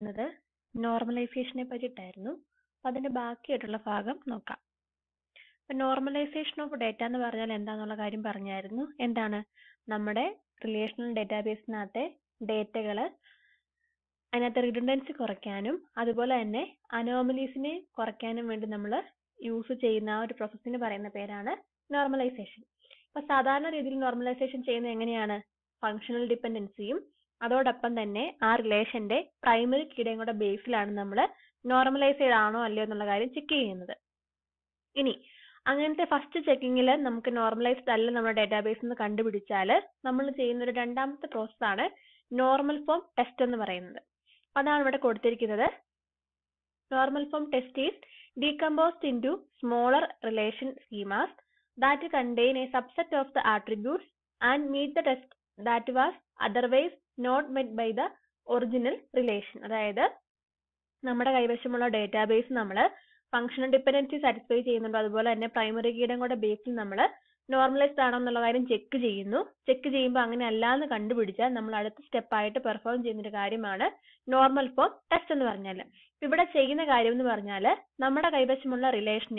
പറയുന്നത് നോർമലൈസേഷനെ പറ്റിയിട്ടായിരുന്നു. അപ്പോൾ അതിന്റെ ബാക്കിയായിട്ടുള്ള ഭാഗം നോക്കാം. നോർമലൈസേഷൻ ഓഫ് ഡേറ്റ എന്ന് പറഞ്ഞാൽ എന്താണെന്നുള്ള കാര്യം പറഞ്ഞായിരുന്നു. എന്താണ്? നമ്മുടെ റിലേഷണൽ ഡേറ്റാബേസിനകത്തെ ഡേറ്റകൾ അതിനകത്ത് റിഡൻഡൻസി കുറയ്ക്കാനും അതുപോലെ തന്നെ അനോമലീസിനെ കുറയ്ക്കാനും വേണ്ടി നമ്മൾ യൂസ് ചെയ്യുന്ന ആ ഒരു പ്രോസസ്സിന് പറയുന്ന പേരാണ് നോർമലൈസേഷൻ. അപ്പോൾ സാധാരണ രീതിയിൽ നോർമലൈസേഷൻ ചെയ്യുന്നത് എങ്ങനെയാണ്? ഫങ്ഷണൽ ഡിപ്പെൻഡൻസിയും അതോടൊപ്പം തന്നെ ആ റിലേഷന്റെ പ്രൈമറി കീയുടെയും കൂടെ ബേസിലാണ് നമ്മൾ നോർമലൈസ്ഡ് ആണോ അല്ലയോ എന്നുള്ള കാര്യം ചെക്ക് ചെയ്യുന്നത്. ഇനി അങ്ങനത്തെ ഫസ്റ്റ് ചെക്കിങ്ങിൽ നമുക്ക് നോർമലൈസ്ഡ് അല്ല നമ്മുടെ ഡേറ്റാബേസ് എന്ന് കണ്ടുപിടിച്ചാൽ നമ്മൾ ചെയ്യുന്ന ഒരു രണ്ടാമത്തെ പ്രോസസ്സാണ് നോർമൽ ഫോം ടെസ്റ്റ് എന്ന് പറയുന്നത്. അതാണ് ഇവിടെ കൊടുത്തിരിക്കുന്നത്. Normal form test is decomposed into smaller relation schemas that contain a subset of the attributes and meet the test that was otherwise not met by the original relation. അതായത് നമ്മുടെ കൈവശമുള്ള database നമ്മൾ functional dependency satisfy ചെയ്യുന്നുണ്ടോ, അതുപോലെ തന്നെ primary കീയുടെ കൂടെ ബേസിൽ നമ്മൾ നോർമലൈസ്ഡ് ആണോ എന്നുള്ള കാര്യം ചെക്ക് ചെയ്യുന്നു. ചെക്ക് ചെയ്യുമ്പോൾ അങ്ങനെ അല്ലാന്ന് കണ്ടുപിടിച്ചാൽ നമ്മൾ അടുത്ത സ്റ്റെപ്പായിട്ട് പെർഫോം ചെയ്യുന്ന ഒരു കാര്യമാണ് നോർമൽ ഫോം ടെസ്റ്റ് എന്ന് പറഞ്ഞാൽ. ഇവിടെ ചെയ്യുന്ന കാര്യം എന്ന് പറഞ്ഞാൽ നമ്മുടെ കൈവശമുള്ള റിലേഷൻ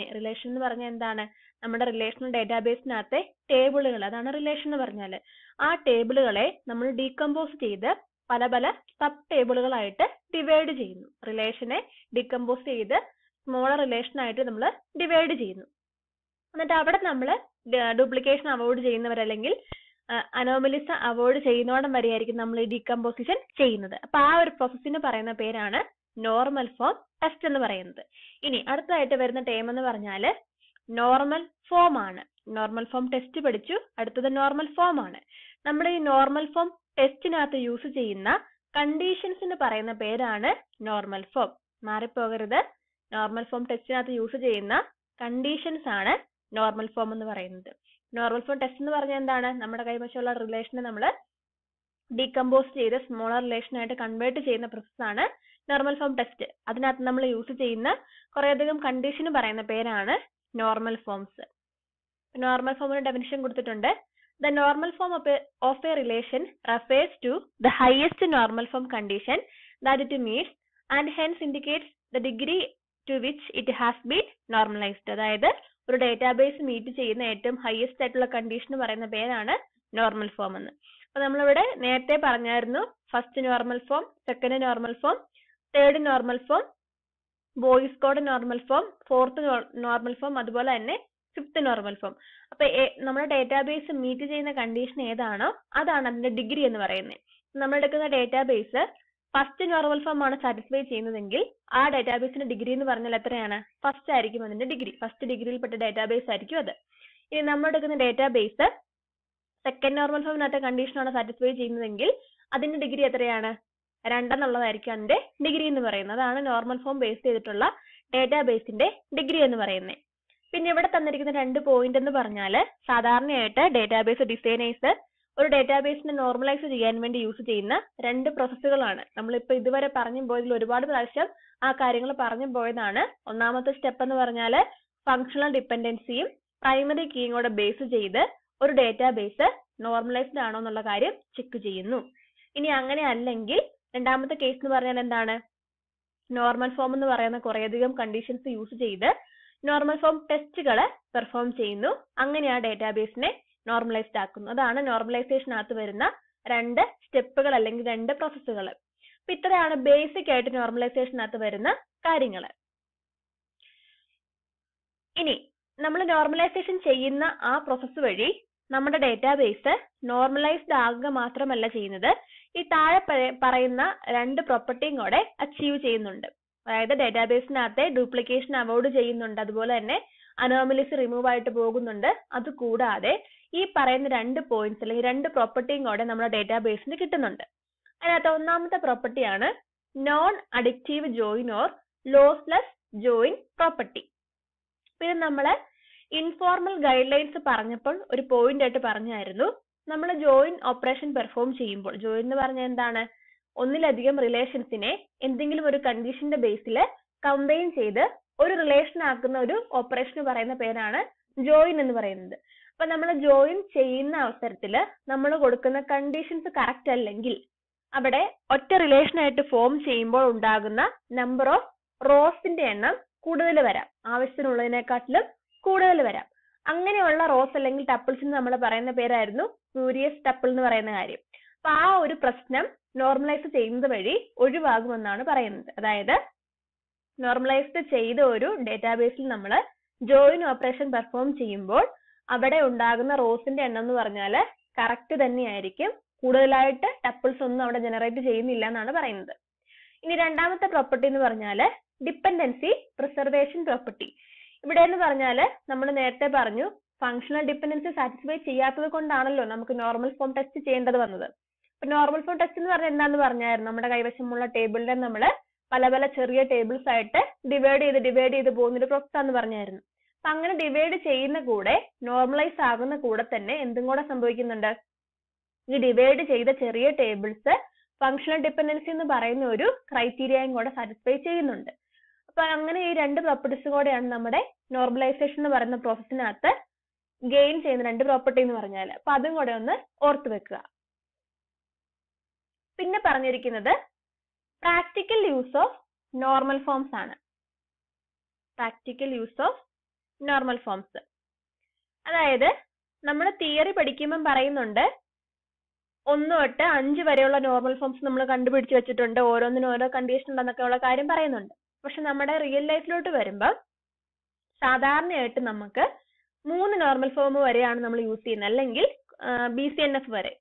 എന്ന് പറഞ്ഞാൽ എന്താണ്? നമ്മുടെ റിലേഷണൽ ഡേറ്റാബേസിനകത്തെ ടേബിളുകൾ, അതാണ് റിലേഷൻ എന്ന് പറഞ്ഞാൽ. ആ ടേബിളുകളെ നമ്മൾ ഡീകമ്പോസ് ചെയ്ത് പല പല സബ് ടേബിളുകളായിട്ട് ഡിവൈഡ് ചെയ്യുന്നു. റിലേഷനെ ഡീകമ്പോസ് ചെയ്ത് സ്മോളർ റിലേഷൻ ആയിട്ട് നമ്മൾ ഡിവൈഡ് ചെയ്യുന്നു. എന്നിട്ട് അവിടെ നമ്മൾ ഡ്യൂപ്ലിക്കേഷൻ അവോയ്ഡ് ചെയ്യുന്നവരല്ലെങ്കിൽ അനോമലീസ് അവോയ്ഡ് ചെയ്യുന്നോടം വരെയായിരിക്കും നമ്മൾ ഈ ഡീകമ്പോസിഷൻ ചെയ്യുന്നത്. അപ്പൊ ആ ഒരു പ്രോസസ്സിന് പറയുന്ന പേരാണ് നോർമൽ ഫോം ടെസ്റ്റ് എന്ന് പറയുന്നത്. ഇനി അടുത്തതായിട്ട് വരുന്ന ടേം എന്ന് പറഞ്ഞാൽ നോർമൽ ഫോം ആണ്. നോർമൽ ഫോം ടെസ്റ്റ് പഠിച്ചു, അടുത്തത് നോർമൽ ഫോം ആണ്. നമ്മൾ ഈ നോർമൽ ഫോം ടെസ്റ്റിനകത്ത് യൂസ് ചെയ്യുന്ന കണ്ടീഷൻസിന് പറയുന്ന പേരാണ് നോർമൽ ഫോം. മാറിപ്പോകരുത്. നോർമൽ ഫോം ടെസ്റ്റിനകത്ത് യൂസ് ചെയ്യുന്ന കണ്ടീഷൻസ് ആണ് നോർമൽ ഫോം എന്ന് പറയുന്നത്. നോർമൽ ഫോം ടെസ്റ്റ് എന്ന് പറഞ്ഞാൽ എന്താണ്? നമ്മുടെ കൈവശമുള്ള റിലേഷനെ നമ്മൾ ഡീകമ്പോസ് ചെയ്ത് സ്മോളർ റിലേഷൻ ആയിട്ട് കൺവേർട്ട് ചെയ്യുന്ന പ്രോസസ്സാണ് നോർമൽ ഫോം ടെസ്റ്റ്. അതിനകത്ത് നമ്മൾ യൂസ് ചെയ്യുന്ന കുറേയധികം കണ്ടീഷന് പറയുന്ന പേരാണ് നോർമൽ ഫോംസ്. നോർമൽ ഫോമിന് ഡെഫിനിഷൻ കൊടുത്തിട്ടുണ്ട്. The normal form of a relation refers to the highest normal form condition that it meets and hence indicates the degree to which it has been normalized. അതായത് ഒരു database meet ചെയ്യുന്ന ഏറ്റവും highest ആയിട്ടുള്ള condition പറയുന്ന പേരാണ് normal form എന്ന്. അപ്പൊ നമ്മളിവിടെ നേരത്തെ പറഞ്ഞായിരുന്നു first normal form, second normal form, third normal form, Boyce Codd normal form, fourth normal form, അതുപോലെ തന്നെ ഫിഫ്ത്ത് നോർമൽ ഫോം. അപ്പൊ നമ്മുടെ ഡേറ്റാബേസ് മീറ്റ് ചെയ്യുന്ന കണ്ടീഷൻ ഏതാണോ അതാണ് അതിന്റെ ഡിഗ്രി എന്ന് പറയുന്നത്. നമ്മൾ എടുക്കുന്ന ഡേറ്റാബേസ് ഫസ്റ്റ് നോർമൽ ഫോം ആണ് സാറ്റിസ്ഫൈ ചെയ്യുന്നതെങ്കിൽ ആ ഡേറ്റാബേസിന്റെ ഡിഗ്രി എന്ന് പറഞ്ഞാൽ എത്രയാണ്? ഫസ്റ്റ് ആയിരിക്കും അതിന്റെ ഡിഗ്രി. ഫസ്റ്റ് ഡിഗ്രിയിൽപ്പെട്ട ഡേറ്റാബേസ് ആയിരിക്കും അത്. ഇനി നമ്മൾ എടുക്കുന്ന ഡേറ്റാബേസ് സെക്കൻഡ് നോർമൽ ഫോമിനകത്തെ കണ്ടീഷനാണ് സാറ്റിസ്ഫൈ ചെയ്യുന്നതെങ്കിൽ അതിന്റെ ഡിഗ്രി എത്രയാണ്? 2 എന്നുള്ളതായിരിക്കും അതിന്റെ ഡിഗ്രി എന്ന് പറയുന്നത്. അതാണ് നോർമൽ ഫോം ബേസ് ചെയ്തിട്ടുള്ള ഡേറ്റാബേസിന്റെ ഡിഗ്രി എന്ന് പറയുന്നത്. പിന്നെ ഇവിടെ തന്നിരിക്കുന്ന 2 പോയിന്റ് എന്ന് പറഞ്ഞാൽ സാധാരണയായിട്ട് ഡേറ്റാബേസ് ഡിസൈനേഴ്സ് ഒരു ഡേറ്റാബേസിനെ നോർമലൈസ് ചെയ്യാൻ വേണ്ടി യൂസ് ചെയ്യുന്ന 2 പ്രോസസ്സുകളാണ്. നമ്മളിപ്പോൾ ഇതുവരെ പറഞ്ഞു പോയതിൽ ഒരുപാട് പ്രാവശ്യം ആ കാര്യങ്ങൾ പറഞ്ഞു പോയതാണ്. ഒന്നാമത്തെ സ്റ്റെപ്പ് എന്ന് പറഞ്ഞാൽ ഫങ്ഷണൽ ഡിപ്പെൻഡൻസിയും പ്രൈമറി കീയും കൂടെ ബേസ് ചെയ്ത് ഒരു ഡേറ്റാബേസ് നോർമലൈസ്ഡ് ആണോ എന്നുള്ള കാര്യം ചെക്ക് ചെയ്യുന്നു. ഇനി അങ്ങനെ അല്ലെങ്കിൽ രണ്ടാമത്തെ കേസ് എന്ന് പറഞ്ഞാൽ എന്താണ്? നോർമൽ ഫോം എന്ന് പറയുന്ന കുറേയധികം കണ്ടീഷൻസ് യൂസ് ചെയ്ത് നോർമൽ ഫോം ടെസ്റ്റുകൾ പെർഫോം ചെയ്യുന്നു. അങ്ങനെ ആ ഡേറ്റാബേസിനെ നോർമലൈസ്ഡ് ആക്കുന്നു. അതാണ് നോർമലൈസേഷനകത്ത് വരുന്ന 2 സ്റ്റെപ്പുകൾ അല്ലെങ്കിൽ 2 പ്രോസസ്സുകൾ. അപ്പൊ ഇത്രയാണ് ബേസിക് ആയിട്ട് നോർമലൈസേഷനകത്ത് വരുന്ന കാര്യങ്ങൾ. ഇനി നമ്മൾ നോർമലൈസേഷൻ ചെയ്യുന്ന ആ പ്രോസസ്സ് വഴി നമ്മുടെ ഡേറ്റാബേസ് നോർമലൈസ്ഡ് ആകുക മാത്രമല്ല ചെയ്യുന്നത്, ഈ താഴെ പറയുന്ന 2 പ്രോപ്പർട്ടിയും കൂടെ അച്ചീവ് ചെയ്യുന്നുണ്ട്. അതായത് ഡേറ്റാബേസിനകത്തെ ഡ്യൂപ്ലിക്കേഷൻ അവോയ്ഡ് ചെയ്യുന്നുണ്ട്, അതുപോലെ തന്നെ അനോമലീസ് റിമൂവ് ആയിട്ട് പോകുന്നുണ്ട്. അതുകൂടാതെ ഈ പറയുന്ന 2 പോയിന്റ്സ് അല്ലെങ്കിൽ 2 പ്രോപ്പർട്ടിയും കൂടെ നമ്മുടെ ഡേറ്റാബേസിന് കിട്ടുന്നുണ്ട്. അതിനകത്ത് ഒന്നാമത്തെ പ്രോപ്പർട്ടിയാണ് non addictive join or lossless join property. പിന്നെ നമ്മൾ ഇൻഫോർമൽ ഗൈഡ് ലൈൻസ് പറഞ്ഞപ്പോൾ ഒരു പോയിന്റ് ആയിട്ട് പറഞ്ഞായിരുന്നു, നമ്മൾ ജോയിൻ ഓപ്പറേഷൻ പെർഫോം ചെയ്യുമ്പോൾ, ജോയിൻ എന്ന് പറഞ്ഞാൽ എന്താണ്? ഒന്നിലധികം റിലേഷൻസിനെ എന്തെങ്കിലും ഒരു കണ്ടീഷന്റെ ബേസിൽ കമ്പൈൻ ചെയ്ത് ഒരു റിലേഷൻ ആക്കുന്ന ഒരു ഓപ്പറേഷന് പറയുന്ന പേരാണ് ജോയിൻ എന്ന് പറയുന്നത്. അപ്പൊ നമ്മൾ ജോയിൻ ചെയ്യുന്ന അവസരത്തിൽ നമ്മൾ കൊടുക്കുന്ന കണ്ടീഷൻസ് കറക്റ്റ് അല്ലെങ്കിൽ അവിടെ ഒറ്റ റിലേഷനായിട്ട് ഫോം ചെയ്യുമ്പോൾ ഉണ്ടാകുന്ന നമ്പർ ഓഫ് റോസിന്റെ എണ്ണം കൂടുതൽ വരാം, ആവശ്യത്തിനുള്ളതിനെക്കാട്ടിലും കൂടുതൽ വരാം. അങ്ങനെയുള്ള റോസ് അല്ലെങ്കിൽ ടപ്പിൾസിന് നമ്മൾ പറയുന്ന പേരായിരുന്നു സ്പൂരിയസ് ടപ്പിൾ എന്ന് പറയുന്ന കാര്യം. അപ്പൊ ആ ഒരു പ്രശ്നം നോർമലൈസ് ചെയ്യുന്നത് വഴി ഒഴിവാകുമെന്നാണ് പറയുന്നത്. അതായത് നോർമലൈസ്ഡ് ചെയ്ത ഒരു ഡേറ്റാബേസിൽ നമ്മൾ ജോയിൻ ഓപ്പറേഷൻ പെർഫോം ചെയ്യുമ്പോൾ അവിടെ ഉണ്ടാകുന്ന റോസിന്റെ എണ്ണം എന്ന് പറഞ്ഞാൽ കറക്റ്റ് തന്നെയായിരിക്കും, കൂടുതലായിട്ട് ടപ്പിൾസ് ഒന്നും അവിടെ ജനറേറ്റ് ചെയ്യുന്നില്ല എന്നാണ് പറയുന്നത്. ഇനി രണ്ടാമത്തെ പ്രോപ്പർട്ടി എന്ന് പറഞ്ഞാൽ ഡിപ്പെൻഡൻസി പ്രിസർവേഷൻ പ്രോപ്പർട്ടി. ഇവിടെ എന്ന് പറഞ്ഞാൽ നമ്മൾ നേരത്തെ പറഞ്ഞു ഫങ്ഷണൽ ഡിപ്പെൻഡൻസി സാറ്റിസ്ഫൈ ചെയ്യാത്തത് കൊണ്ടാണല്ലോ നമുക്ക് നോർമൽ ഫോം ടെസ്റ്റ് ചെയ്യേണ്ടത് വന്നത്. അപ്പൊ നോർമൽ ഫോം ടെസ്റ്റ് എന്ന് പറഞ്ഞാൽ എന്താന്ന് പറഞ്ഞായിരുന്നു, നമ്മുടെ കൈവശമുള്ള ടേബിളിനെ നമ്മൾ പല പല ചെറിയ ടേബിൾസ് ആയിട്ട് ഡിവൈഡ് ചെയ്ത് പോകുന്നൊരു പ്രോസസ് ആണെന്ന് പറഞ്ഞായിരുന്നു. അപ്പൊ അങ്ങനെ ഡിവൈഡ് ചെയ്യുന്ന കൂടെ നോർമലൈസ് ആകുന്ന കൂടെ തന്നെ എന്തും കൂടെ സംഭവിക്കുന്നുണ്ട്, ഈ ഡിവൈഡ് ചെയ്ത ചെറിയ ടേബിൾസ് ഫങ്ഷണൽ ഡിപ്പെൻഡൻസി എന്ന് പറയുന്ന ഒരു ക്രൈറ്റീരിയയും കൂടെ സാറ്റിസ്ഫൈ ചെയ്യുന്നുണ്ട്. അപ്പൊ അങ്ങനെ ഈ രണ്ട് പ്രോപ്പർട്ടീസ് കൂടെയാണ് നമ്മുടെ നോർമലൈസേഷൻ എന്ന് പറയുന്ന പ്രോസസ്സിനകത്ത് ഗെയിൻ ചെയ്യുന്ന രണ്ട് പ്രോപ്പർട്ടി എന്ന് പറഞ്ഞാൽ. അപ്പൊ അതും കൂടെ ഒന്ന് ഓർത്തു വെക്കുക. പിന്നെ പറഞ്ഞിരിക്കുന്നത് practical use of normal forms ആണ്. Practical use of normal forms അതായത് നമ്മൾ തിയറി പഠിക്കുമ്പോൾ പറയുന്നുണ്ട് 1 തൊട്ട് 5 വരെയുള്ള നോർമൽ ഫോംസ് നമ്മൾ കണ്ടുപിടിച്ച് വെച്ചിട്ടുണ്ട്, ഓരോന്നിനും ഓരോ കണ്ടീഷൻ ഉണ്ടെന്നൊക്കെയുള്ള കാര്യം പറയുന്നുണ്ട്. പക്ഷെ നമ്മുടെ റിയൽ ലൈഫിലോട്ട് വരുമ്പോൾ സാധാരണയായിട്ട് നമുക്ക് 3 നോർമൽ ഫോം വരെയാണ് നമ്മൾ യൂസ് ചെയ്യുന്നത്, അല്ലെങ്കിൽ BCNF വരെ.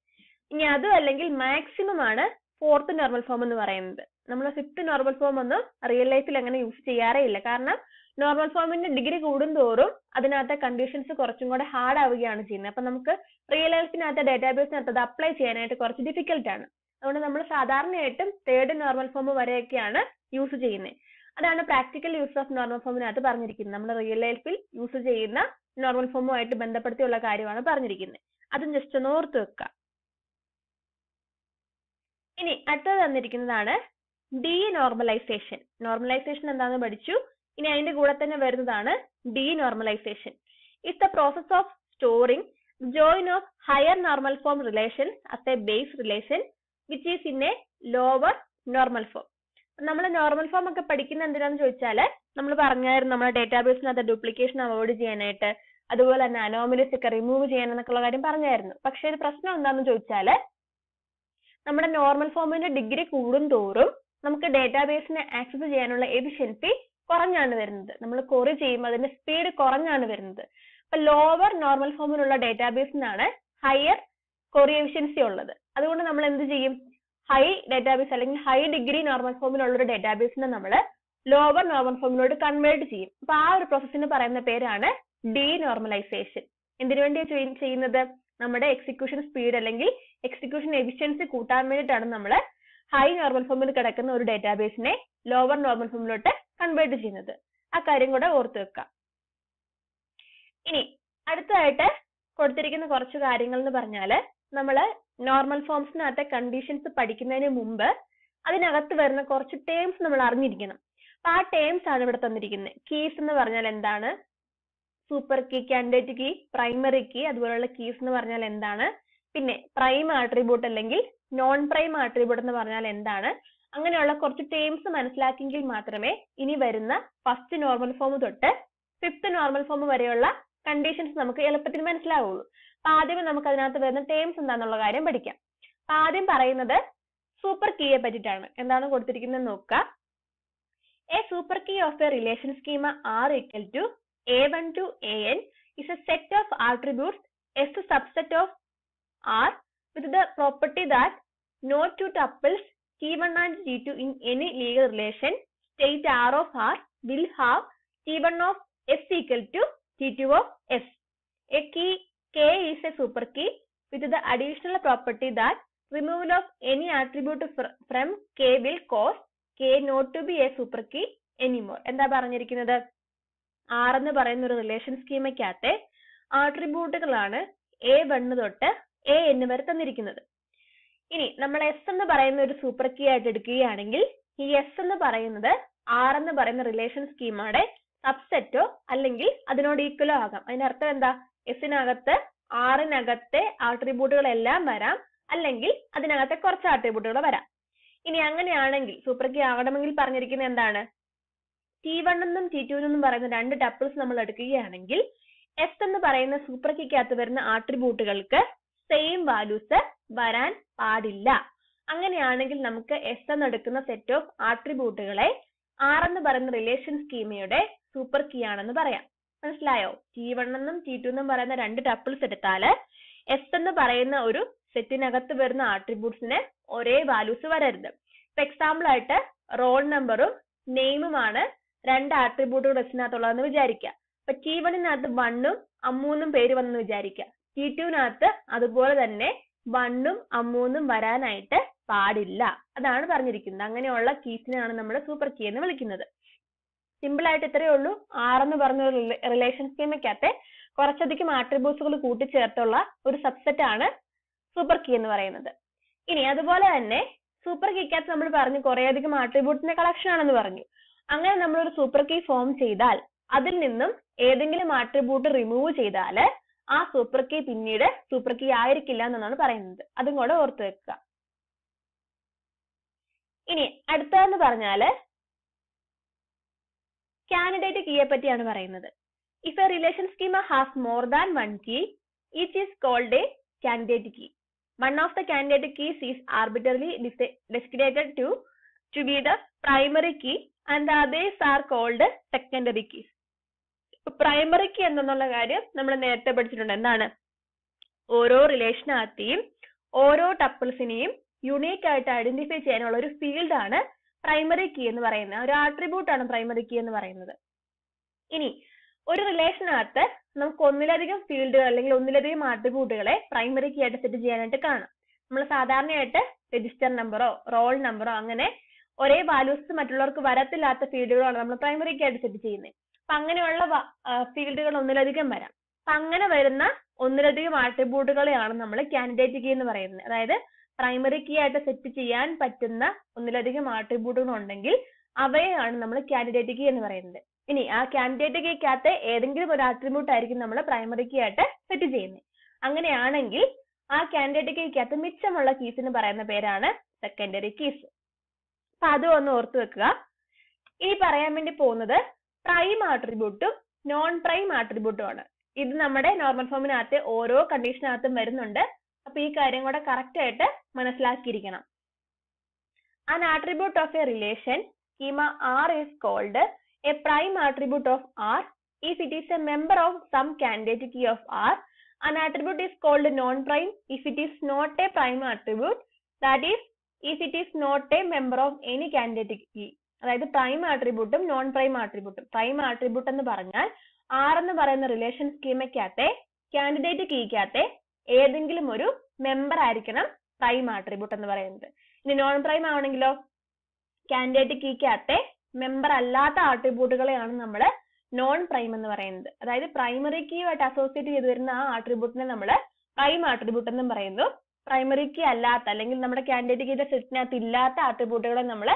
ഇനി അതും അല്ലെങ്കിൽ മാക്സിമം ആണ് 4th നോർമൽ ഫോം എന്ന് പറയുന്നത്. നമ്മൾ 5th നോർമൽ ഫോം ഒന്നും റിയൽ ലൈഫിൽ അങ്ങനെ യൂസ് ചെയ്യാറേ ഇല്ല. കാരണം നോർമൽ ഫോമിന്റെ ഡിഗ്രി കൂടുന്തോറും അതിനകത്തെ കണ്ടീഷൻസ് കുറച്ചും കൂടെ ഹാർഡ് ആവുകയാണ് ചെയ്യുന്നത്. അപ്പൊ നമുക്ക് റിയൽ ലൈഫിനകത്തെ ഡേറ്റാബേസിനകത്ത് അത് അപ്ലൈ ചെയ്യാനായിട്ട് കുറച്ച് ഡിഫിക്കൽട്ട് ആണ്. അതുകൊണ്ട് നമ്മൾ സാധാരണയായിട്ടും 3rd നോർമൽ ഫോം വരെയൊക്കെയാണ് യൂസ് ചെയ്യുന്നത്. അതാണ് പ്രാക്ടിക്കൽ യൂസ് ഓഫ് നോർമൽ ഫോമിനകത്ത് പറഞ്ഞിരിക്കുന്നത്. നമ്മൾ റിയൽ ലൈഫിൽ യൂസ് ചെയ്യുന്ന നോർമൽ ഫോമുമായിട്ട് ബന്ധപ്പെടുത്തിയുള്ള കാര്യമാണ് പറഞ്ഞിരിക്കുന്നത്. അതും ജസ്റ്റ് ഒന്ന് ഓർത്ത് വെക്കുക. ഇനി അടുത്തത് തന്നിരിക്കുന്നതാണ് ഡീനോർമലൈസേഷൻ. നോർമലൈസേഷൻ എന്താണെന്ന് പഠിച്ചു. ഇനി അതിന്റെ കൂടെ തന്നെ വരുന്നതാണ് denormalization. It's the process of storing join of higher normal form relations as a base relation which is in a lower normal form. നമ്മൾ നോർമൽ ഫോം ഒക്കെ പഠിക്കുന്ന എന്തിനാന്ന് ചോദിച്ചാൽ നമ്മൾ പറഞ്ഞായിരുന്നു നമ്മുടെ ഡേറ്റാബേസിനകത്ത് ഡ്യൂപ്ലിക്കേഷൻ അവോയ്ഡ് ചെയ്യാനായിട്ട്, അതുപോലെ തന്നെ അനോമലീസ് ഒക്കെ റിമൂവ് ചെയ്യാനെന്നൊക്കെയുള്ള കാര്യം പറഞ്ഞായിരുന്നു. പക്ഷെ ഒരു പ്രശ്നം എന്താണെന്ന് ചോദിച്ചാൽ നമ്മുടെ നോർമൽ ഫോമിന്റെ ഡിഗ്രി കൂടുന്തോറും നമുക്ക് ഡേറ്റാബേസിനെ ആക്സസ് ചെയ്യാനുള്ള എഫിഷ്യൻസി കുറഞ്ഞാണ് വരുന്നത്. നമ്മൾ ക്വറി ചെയ്യുമ്പോൾ അതിന്റെ സ്പീഡ് കുറഞ്ഞാണ് വരുന്നത്. അപ്പൊ ലോവർ നോർമൽ ഫോമിലുള്ള ഡേറ്റാബേസിനാണ് ഹയർ ക്വറി എഫിഷ്യൻസി ഉള്ളത്. അതുകൊണ്ട് നമ്മൾ എന്ത് ചെയ്യും, ഹൈ ഡേറ്റാബേസ് അല്ലെങ്കിൽ ഹൈ ഡിഗ്രി നോർമൽ ഫോമിലുള്ള ഒരു ഡേറ്റാബേസിനെ നമ്മൾ ലോവർ നോർമൽ ഫോമിലോട്ട് കൺവേർട്ട് ചെയ്യും. അപ്പൊ ആ ഒരു പ്രോസസ്സിന് പറയുന്ന പേരാണ് ഡീനോർമലൈസേഷൻ. എന്തിനു വേണ്ടിയാണ് ചെയ്യുന്നത്, നമ്മുടെ എക്സിക്യൂഷൻ സ്പീഡ് അല്ലെങ്കിൽ എക്സിക്യൂഷൻ എഫിഷ്യൻസി കൂട്ടാൻ വേണ്ടിയിട്ടാണ് നമ്മൾ ഹൈ നോർമൽ ഫോമിൽ കിടക്കുന്ന ഒരു ഡേറ്റാബേസിനെ ലോവർ നോർമൽ ഫോമിലോട്ട് കൺവേർട്ട് ചെയ്യുന്നത്. ആ കാര്യം കൂടെ ഓർത്ത് വെക്കാം. ഇനി അടുത്തതായിട്ട് കൊടുത്തിരിക്കുന്ന കുറച്ച് കാര്യങ്ങൾ എന്ന് പറഞ്ഞാൽ നമ്മൾ നോർമൽ ഫോംസിനകത്തെ കണ്ടീഷൻസ് പഠിക്കുന്നതിന് മുമ്പ് അതിനകത്ത് വരുന്ന കുറച്ച് ടേംസ് നമ്മൾ അറിഞ്ഞിരിക്കണം. അപ്പൊ ആ ടേംസ് ആണ് ഇവിടെ തന്നിരിക്കുന്നത്. കീസ് എന്ന് പറഞ്ഞാൽ എന്താണ്, super key, candidate key, primary key, അതുപോലുള്ള കീസ് എന്ന് പറഞ്ഞാൽ എന്താണ്, പിന്നെ പ്രൈം ആട്രിബ്യൂട്ട് അല്ലെങ്കിൽ നോൺ പ്രൈം ആട്രിബ്യൂട്ട് എന്ന് പറഞ്ഞാൽ എന്താണ്, അങ്ങനെയുള്ള കുറച്ച് ടേംസ് മനസ്സിലാക്കിയെങ്കിൽ മാത്രമേ ഇനി വരുന്ന ഫസ്റ്റ് നോർമൽ ഫോം തൊട്ട് 5th നോർമൽ ഫോം വരെയുള്ള കണ്ടീഷൻസ് നമുക്ക് എളുപ്പത്തിൽ മനസ്സിലാവുള്ളൂ. അപ്പൊ ആദ്യമേ നമുക്ക് അതിനകത്ത് വരുന്ന ടേംസ് എന്താണെന്നുള്ള കാര്യം പഠിക്കാം. അപ്പൊ ആദ്യം പറയുന്നത് സൂപ്പർ കീയെ പറ്റിയിട്ടാണ്. എന്താണ് കൊടുത്തിരിക്കുന്നത് നോക്കുക. A super key of a relation schema R equal to A1 to AN is a set of attributes S subset of R with the property that no two tuples T1 and T2 in any legal relation state R of R will have T1 of S equal to T2 of S. A key K is a super key with the additional property that removal of any attribute from K will cause K not to be a super key anymore. എന്താ പറഞ്ഞിരിക്കുന്നത്, R എന്ന് പറയുന്ന ഒരു relation സ്കീമയ്ക്കകത്തെ ആട്രിബ്യൂട്ടുകളാണ് A1 തൊട്ട് AN വരെ തന്നിരിക്കുന്നത്. ഇനി നമ്മൾ S എന്ന് പറയുന്ന ഒരു സൂപ്പർ കീ ആയിട്ട് എടുക്കുകയാണെങ്കിൽ ഈ S എന്ന് പറയുന്നത് R എന്ന് പറയുന്ന റിലേഷൻ സ്കീമയുടെ സബ്സെറ്റോ അല്ലെങ്കിൽ അതിനോട് ഈക്വലോ ആകാം. അതിന്റെ അർത്ഥം എന്താ, എസിനകത്ത് ആറിനകത്തെ ആട്രിബ്യൂട്ടുകൾ എല്ലാം വരാം, അല്ലെങ്കിൽ അതിനകത്തെ കുറച്ച് ആട്രിബ്യൂട്ടുകൾ വരാം. ഇനി അങ്ങനെയാണെങ്കിൽ സൂപ്പർ കീ ആകണമെങ്കിൽ പറഞ്ഞിരിക്കുന്നത് എന്താണ്? T1 എന്നും T2 എന്നും പറയുന്ന രണ്ട് ടപ്പിൾസ് നമ്മൾ എടുക്കുകയാണെങ്കിൽ എസ് എന്ന് പറയുന്ന സൂപ്പർ കീക്കകത്ത് വരുന്ന ആട്രിബ്യൂട്ടുകൾക്ക് സെയിം വാല്യൂസ് വരാൻ പാടില്ല. അങ്ങനെയാണെങ്കിൽ നമുക്ക് എസ് എന്നെടുക്കുന്ന സെറ്റ് ഓഫ് ആട്രിബ്യൂട്ടുകളെ ആർ എന്ന് പറയുന്ന റിലേഷൻ സ്കീമയുടെ സൂപ്പർ കീ ആണെന്ന് പറയാം. മനസ്സിലായോ? T1 എന്നും T2 എന്നും പറയുന്ന രണ്ട് ടപ്പിൾസ് എടുത്താല് എസ് എന്ന് പറയുന്ന ഒരു സെറ്റിനകത്ത് വരുന്ന ആട്രിബ്യൂട്ട്സിന് ഒരേ വാല്യൂസ് വരരുത്. ഇപ്പൊ എക്സാമ്പിൾ ആയിട്ട് റോൾ നമ്പറും നെയിമുമാണ് രണ്ട് ആട്രിബ്യൂട്ടുകൾ എസിനകത്തുള്ളതെന്ന് വിചാരിക്കുക. അപ്പൊ T1-നകത്ത് 1-ഉം അമ്മൂന്നും പേര് വന്നെന്ന് വിചാരിക്കുക. T2-നകത്ത് അതുപോലെ തന്നെ 1-ഉം അമ്മൂന്നും വരാനായിട്ട് പാടില്ല. അതാണ് പറഞ്ഞിരിക്കുന്നത്. അങ്ങനെയുള്ള കീസിനെയാണ് നമ്മൾ സൂപ്പർ കീ എന്ന് വിളിക്കുന്നത്. സിമ്പിൾ ആയിട്ട് ഇത്രയേ ഉള്ളൂ. ആർ എന്ന് പറഞ്ഞ റിലേഷൻ സ്കീമയ്ക്കകത്തെ കുറച്ചധികം ആട്രിബ്യൂട്ട്സുകൾ കൂട്ടിച്ചേർത്തുള്ള ഒരു സബ്സെറ്റ് ആണ് സൂപ്പർ കീ എന്ന് പറയുന്നത്. ഇനി അതുപോലെ തന്നെ സൂപ്പർ കീക്കകത്ത് നമ്മൾ പറഞ്ഞു കുറേയധികം ആട്രിബ്യൂട്ട്സിന്റെ കളക്ഷൻ ആണെന്ന് പറഞ്ഞു. അങ്ങനെ നമ്മൾ ഒരു സൂപ്പർ കീ ഫോം ചെയ്താൽ അതിൽ നിന്നും ഏതെങ്കിലും ആട്രിബ്യൂട്ട് റിമൂവ് ചെയ്താൽ ആ സൂപ്പർ കീ പിന്നീട് സൂപ്പർ കീ ആയിരിക്കില്ല എന്നാണ് പറയുന്നത്. അതും കൂടെ ഓർത്ത് വെക്കുക. ഇനി അടുത്തതെന്ന് പറഞ്ഞാല് കാൻഡിഡേറ്റ് കീയെ പറ്റിയാണ് പറയുന്നത്. If a relation schema has more than one key, it is called a candidate key. One of the candidate keys is arbitrarily designated to be the primary key and the others are called secondary keys. Primary key എന്നുള്ള കാര്യം നമ്മൾ നേരത്തെ പഠിച്ചിട്ടുണ്ട്. എന്താണ്? ഓരോ റിലേഷനകത്തെയും ഓരോ ടപ്പിൾസിനെയും unique ആയിട്ട് identify ചെയ്യാനുള്ള ഒരു ഫീൽഡ് ആണ് പ്രൈമറി കീ എന്ന് പറയുന്നത്. ഒരു ആട്രിബ്യൂട്ട് ആണ് പ്രൈമറി കീ എന്ന് പറയുന്നത്. ഇനി ഒരു റിലേഷനകത്ത് നമുക്ക് ഒന്നിലധികം ഫീൽഡുകൾ അല്ലെങ്കിൽ ഒന്നിലധികം ആട്രിബ്യൂട്ടുകളെ പ്രൈമറി കീ ആയിട്ട് സെറ്റ് ചെയ്യാനായിട്ട് കാണാം. നമ്മൾ സാധാരണയായിട്ട് രജിസ്റ്റർ നമ്പറോ റോൾ നമ്പറോ അങ്ങനെ ഒരേ വാല്യൂസ് മറ്റുള്ളവർക്ക് വരത്തില്ലാത്ത ഫീൽഡുകളാണ് നമ്മൾ പ്രൈമറി കീ ആയിട്ട് സെറ്റ് ചെയ്യുന്നത്. അപ്പൊ അങ്ങനെയുള്ള ഫീൽഡുകൾ ഒന്നിലധികം വരാം. അപ്പൊ അങ്ങനെ വരുന്ന ഒന്നിലധികം ആട്രിബ്യൂട്ടുകളെയാണ് നമ്മൾ കാൻഡിഡേറ്റ് കീ എന്ന് പറയുന്നത്. അതായത് പ്രൈമറി കീ ആയിട്ട് സെറ്റ് ചെയ്യാൻ പറ്റുന്ന ഒന്നിലധികം ആട്രിബ്യൂട്ടുകൾ ഉണ്ടെങ്കിൽ അവയെയാണ് നമ്മൾ കാൻഡിഡേറ്റ് കീ എന്ന് പറയുന്നത്. ഇനി ആ കാൻഡിഡേറ്റ് കീക്കകത്ത് ഏതെങ്കിലും ഒരു ആട്രിബ്യൂട്ട് ആയിരിക്കും നമ്മൾ പ്രൈമറി കീ ആയിട്ട് സെറ്റ് ചെയ്യുന്നത്. അങ്ങനെയാണെങ്കിൽ ആ കാൻഡിഡേറ്റ് കീക്കകത്ത് മിച്ചമുള്ള കീസിന് പറയുന്ന പേരാണ് സെക്കൻഡറി കീസ്. അപ്പൊ അതും ഒന്ന് ഓർത്തു വെക്കുക. ഇനി പറയാൻ വേണ്ടി പോകുന്നത് പ്രൈം ആട്രിബ്യൂട്ടും നോൺ പ്രൈം ആട്രിബ്യൂട്ടും ആണ്. ഇത് നമ്മുടെ നോർമൽ ഫോമിനകത്ത് ഓരോ കണ്ടീഷനകത്തും വരുന്നുണ്ട്. അപ്പൊ ഈ കാര്യം കൂടെ കറക്റ്റ് ആയിട്ട് മനസ്സിലാക്കിയിരിക്കണം. An attribute of a relation schema R is called a prime attribute of R if it is a member of some candidate key of R. An attribute is called non-prime if it is not a prime attribute, that is, if it is not a member of any candidate key. അതായത് prime ആട്രിബ്യൂട്ടും non prime ആട്രിബ്യൂട്ടും. Prime attribute എന്ന് പറഞ്ഞാൽ R എന്ന് പറയുന്ന relation സ്കീമയ്ക്കകത്തെ candidate കീക്കകത്തെ ഏതെങ്കിലും ഒരു member ആയിരിക്കണം പ്രൈം ആട്രിബ്യൂട്ട് എന്ന് പറയുന്നത്. ഇനി നോൺ പ്രൈം ആണെങ്കിലോ കാൻഡിഡേറ്റ് കീക്കകത്തെ മെമ്പർ അല്ലാത്ത ആട്രിബ്യൂട്ടുകളെയാണ് നമ്മൾ നോൺ പ്രൈം എന്ന് പറയുന്നത്. അതായത് പ്രൈമറി കീയുമായിട്ട് അസോസിയേറ്റ് ചെയ്ത് വരുന്ന ആ ആട്രിബ്യൂട്ടിനെ നമ്മൾ പ്രൈം ആട്രിബ്യൂട്ട് എന്നും പറയുന്നു. പ്രൈമറി കീ അല്ലാത്ത അല്ലെങ്കിൽ നമ്മുടെ കാൻഡിഡേറ്റ് കീയുടെ സെറ്റിനകത്ത് ഇല്ലാത്ത ആട്രിബ്യൂട്ടുകളെ നമ്മൾ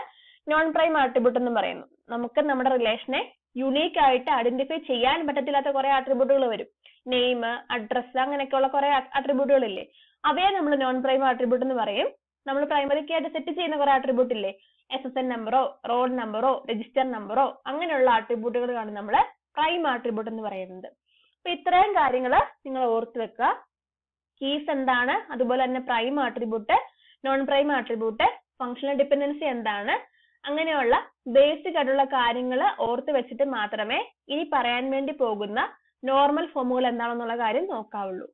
നോൺ പ്രൈം ആട്രിബ്യൂട്ട് എന്നും പറയുന്നു. നമുക്ക് നമ്മുടെ റിലേഷനെ യുണീക്ക് ആയിട്ട് ഐഡന്റിഫൈ ചെയ്യാൻ പറ്റത്തില്ലാത്ത കുറെ ആട്രിബ്യൂട്ടുകൾ വരും. നെയിം, അഡ്രസ്, അങ്ങനെയൊക്കെയുള്ള കുറെ ആട്രിബ്യൂട്ടുകൾ ഇല്ലേ, അവയെ നമ്മൾ നോൺ പ്രൈം ആട്രിബ്യൂട്ട് എന്ന് പറയും. നമ്മൾ പ്രൈമറി കീ ആയിട്ട് സെറ്റ് ചെയ്യുന്ന കുറെ ആട്രിബ്യൂട്ട് ഇല്ലേ, SSN നമ്പറോ റോൾ നമ്പറോ രജിസ്റ്റർ നമ്പറോ അങ്ങനെയുള്ള ആട്രിബ്യൂട്ടുകളാണ് നമ്മൾ പ്രൈം ആട്രിബ്യൂട്ട് എന്ന് പറയുന്നത്. അപ്പൊ ഇത്രയും കാര്യങ്ങൾ നിങ്ങൾ ഓർത്ത് വെക്കുക. കീസ് എന്താണ്, അതുപോലെ തന്നെ prime attribute, non prime attribute, functional dependency എന്താണ്, അങ്ങനെയുള്ള ബേസിക് ആയിട്ടുള്ള കാര്യങ്ങൾ ഓർത്ത് വെച്ചിട്ട് മാത്രമേ ഇനി പറയാൻ വേണ്ടി പോകുന്ന നോർമൽ ഫോമുകൾ എന്താണെന്നുള്ള കാര്യം നോക്കാവുള്ളൂ.